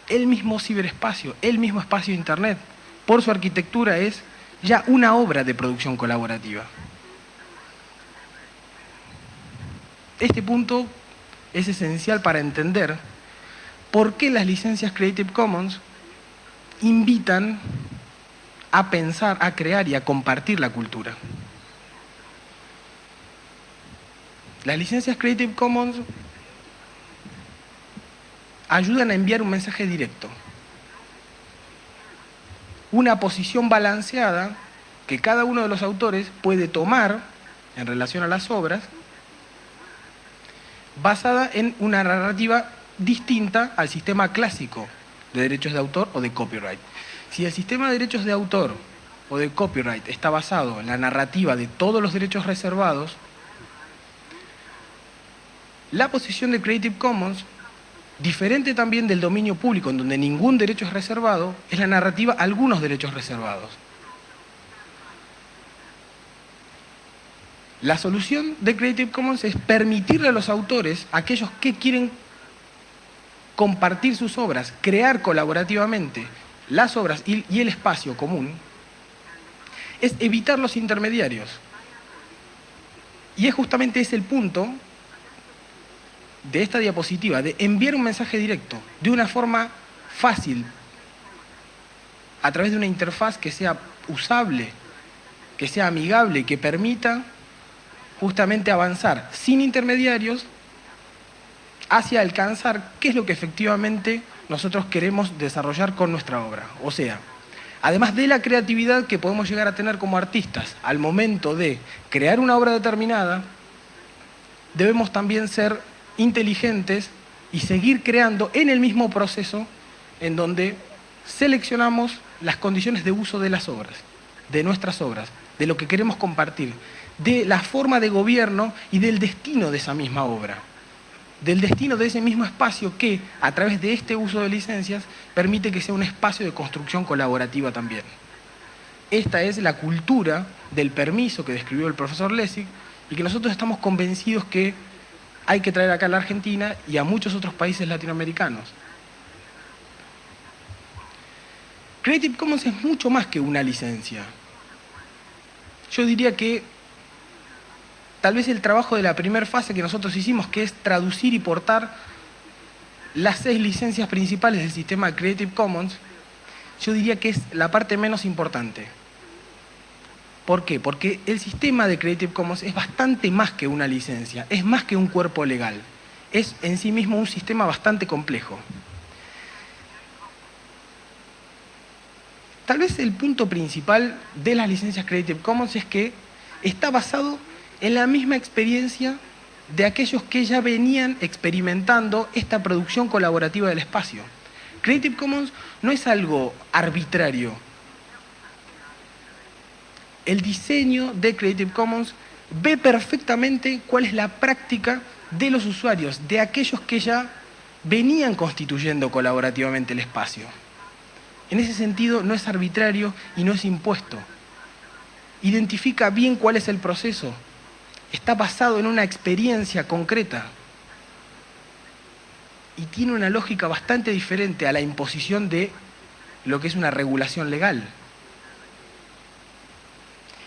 el mismo ciberespacio, el mismo espacio de Internet, por su arquitectura es ya una obra de producción colaborativa. Este punto es esencial para entender por qué las licencias Creative Commons invitan a pensar, a crear y a compartir la cultura. Las licencias Creative Commons ayudan a enviar un mensaje directo, una posición balanceada que cada uno de los autores puede tomar en relación a las obras, basada en una narrativa distinta al sistema clásico de derechos de autor o de copyright. Si el sistema de derechos de autor o de copyright está basado en la narrativa de todos los derechos reservados, la posición de Creative Commons, diferente también del dominio público, en donde ningún derecho es reservado, es la narrativa algunos derechos reservados. La solución de Creative Commons es permitirle a los autores, aquellos que quieren compartir sus obras, crear colaborativamente las obras y el espacio común, es evitar los intermediarios. Y es justamente ese el punto de esta diapositiva, de enviar un mensaje directo, de una forma fácil, a través de una interfaz que sea usable, que sea amigable, que permita justamente avanzar sin intermediarios hacia alcanzar qué es lo que efectivamente nosotros queremos desarrollar con nuestra obra. O sea, además de la creatividad que podemos llegar a tener como artistas al momento de crear una obra determinada, debemos también ser inteligentes y seguir creando en el mismo proceso en donde seleccionamos las condiciones de uso de las obras, de nuestras obras, de lo que queremos compartir, de la forma de gobierno y del destino de esa misma obra, del destino de ese mismo espacio que, a través de este uso de licencias, permite que sea un espacio de construcción colaborativa también. Esta es la cultura del permiso que describió el profesor Lessig y que nosotros estamos convencidos que hay que traer acá a la Argentina y a muchos otros países latinoamericanos. Creative Commons es mucho más que una licencia. Yo diría que tal vez el trabajo de la primera fase que nosotros hicimos, que es traducir y portar las 6 licencias principales del sistema Creative Commons, yo diría que es la parte menos importante. ¿Por qué? Porque el sistema de Creative Commons es bastante más que una licencia, es más que un cuerpo legal. Es en sí mismo un sistema bastante complejo. Tal vez el punto principal de las licencias Creative Commons es que está basado en la misma experiencia de aquellos que ya venían experimentando esta producción colaborativa del espacio. Creative Commons no es algo arbitrario. El diseño de Creative Commons ve perfectamente cuál es la práctica de los usuarios, de aquellos que ya venían constituyendo colaborativamente el espacio. En ese sentido, no es arbitrario y no es impuesto. Identifica bien cuál es el proceso. Está basado en una experiencia concreta. Y tiene una lógica bastante diferente a la imposición de lo que es una regulación legal.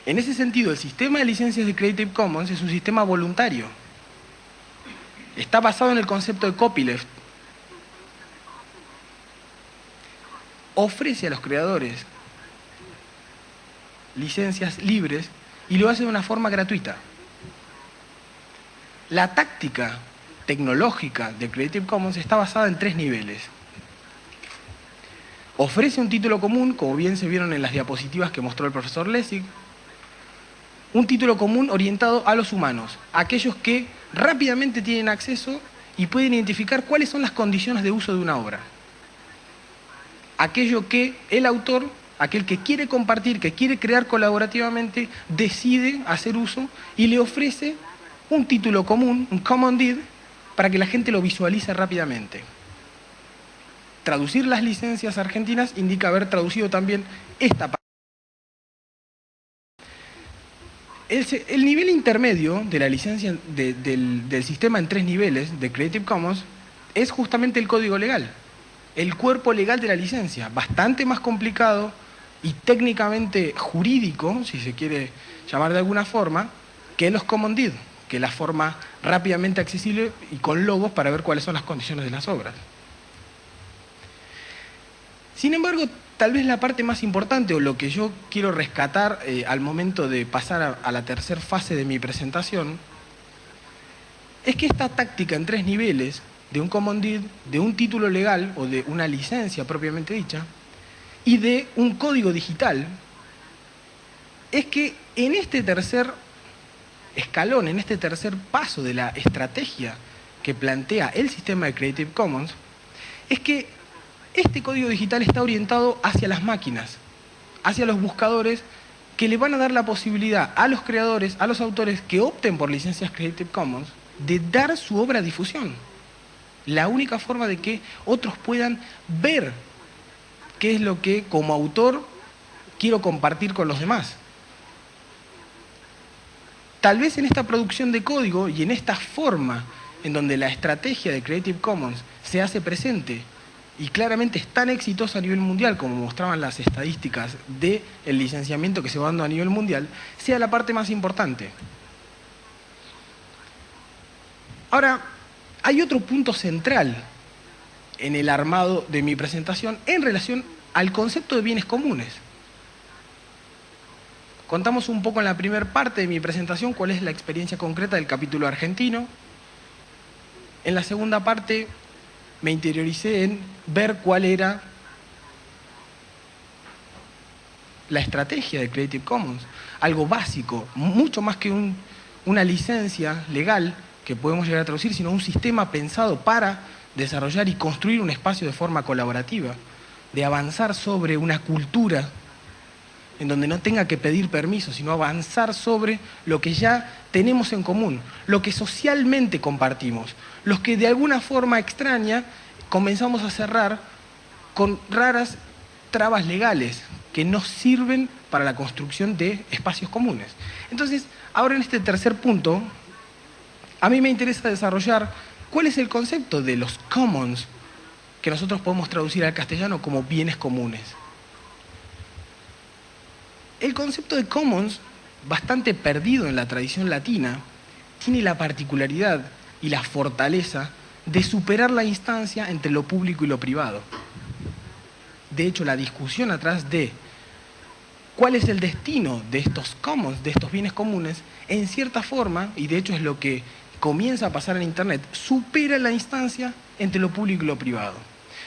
En ese sentido, el sistema de licencias de Creative Commons es un sistema voluntario. Está basado en el concepto de copyleft. Ofrece a los creadores licencias libres y lo hace de una forma gratuita. La táctica tecnológica de Creative Commons está basada en 3 niveles. Ofrece un título común, como bien se vieron en las diapositivas que mostró el profesor Lessig, un título común orientado a los humanos, a aquellos que rápidamente tienen acceso y pueden identificar cuáles son las condiciones de uso de una obra. Aquello que el autor, aquel que quiere compartir, que quiere crear colaborativamente, decide hacer uso y le ofrece un título común, un common deed, para que la gente lo visualice rápidamente. Traducir las licencias argentinas indica haber traducido también esta parte. El nivel intermedio de la licencia del sistema en 3 niveles de Creative Commons es justamente el código legal. el cuerpo legal de la licencia, bastante más complicado y técnicamente jurídico, si se quiere llamar de alguna forma, que los Common Deed, que es la forma rápidamente accesible y con logos para ver cuáles son las condiciones de las obras. Sin embargo, tal vez la parte más importante o lo que yo quiero rescatar al momento de pasar a la tercera fase de mi presentación es que esta táctica en 3 niveles de un Common Deed, de un título legal o de una licencia propiamente dicha y de un código digital es que en este tercer escalón, en este tercer paso de la estrategia que plantea el sistema de Creative Commons, es que este código digital está orientado hacia las máquinas, hacia los buscadores que le van a dar la posibilidad a los creadores, a los autores que opten por licencias Creative Commons, de dar su obra a difusión. La única forma de que otros puedan ver qué es lo que como autor quiero compartir con los demás. Tal vez en esta producción de código y en esta forma en donde la estrategia de Creative Commons se hace presente y claramente es tan exitosa a nivel mundial como mostraban las estadísticas del licenciamiento que se va dando a nivel mundial, sea la parte más importante. Ahora, hay otro punto central en el armado de mi presentación en relación al concepto de bienes comunes. Contamos un poco en la primera parte de mi presentación cuál es la experiencia concreta del capítulo argentino. En la segunda parte me interioricé en ver cuál era la estrategia de Creative Commons, algo básico, mucho más que una licencia legal que podemos llegar a traducir, sino un sistema pensado para desarrollar y construir un espacio de forma colaborativa, de avanzar sobre una cultura en donde no tenga que pedir permiso, sino avanzar sobre lo que ya tenemos en común, lo que socialmente compartimos, los que de alguna forma extraña comenzamos a cerrar con raras trabas legales que no sirven para la construcción de espacios comunes. Entonces, ahora en este tercer punto, a mí me interesa desarrollar cuál es el concepto de los commons que nosotros podemos traducir al castellano como bienes comunes. El concepto de commons, bastante perdido en la tradición latina, tiene la particularidad y la fortaleza de superar la instancia entre lo público y lo privado. De hecho, la discusión atrás de cuál es el destino de estos commons, de estos bienes comunes, en cierta forma, y de hecho es lo que comienza a pasar en Internet, supera la instancia entre lo público y lo privado.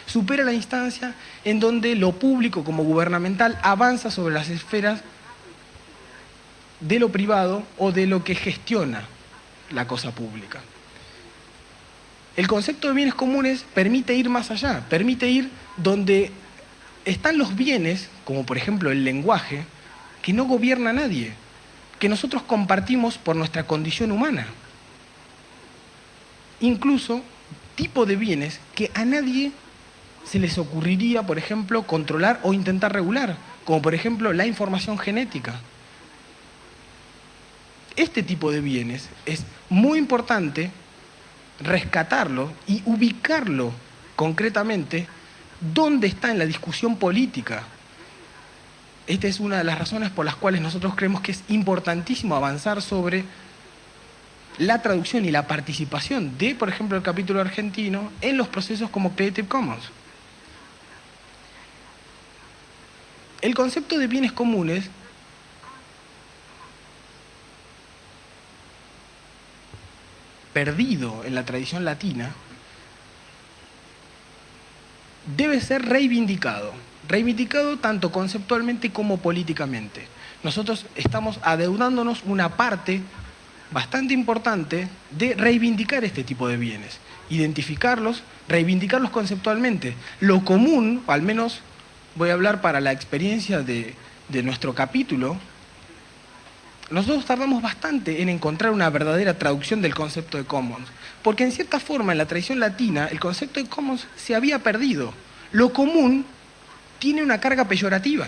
Supera la instancia en donde lo público como gubernamental avanza sobre las esferas de lo privado o de lo que gestiona la cosa pública. El concepto de bienes comunes permite ir más allá, permite ir donde están los bienes, como por ejemplo el lenguaje, que no gobierna a nadie, que nosotros compartimos por nuestra condición humana. Incluso tipo de bienes que a nadie se les ocurriría, por ejemplo, controlar o intentar regular, como por ejemplo la información genética. Este tipo de bienes es muy importante rescatarlo y ubicarlo concretamente dónde está en la discusión política. Esta es una de las razones por las cuales nosotros creemos que es importantísimo avanzar sobre la traducción y la participación de, por ejemplo, el capítulo argentino en los procesos como Creative Commons. El concepto de bienes comunes perdido en la tradición latina debe ser reivindicado tanto conceptualmente como políticamente. Nosotros estamos adeudándonos una parte bastante importante de reivindicar este tipo de bienes, identificarlos, reivindicarlos conceptualmente. Lo común, o al menos voy a hablar para la experiencia de nuestro capítulo, nosotros tardamos bastante en encontrar una verdadera traducción del concepto de commons, porque en cierta forma en la tradición latina el concepto de commons se había perdido. Lo común tiene una carga peyorativa.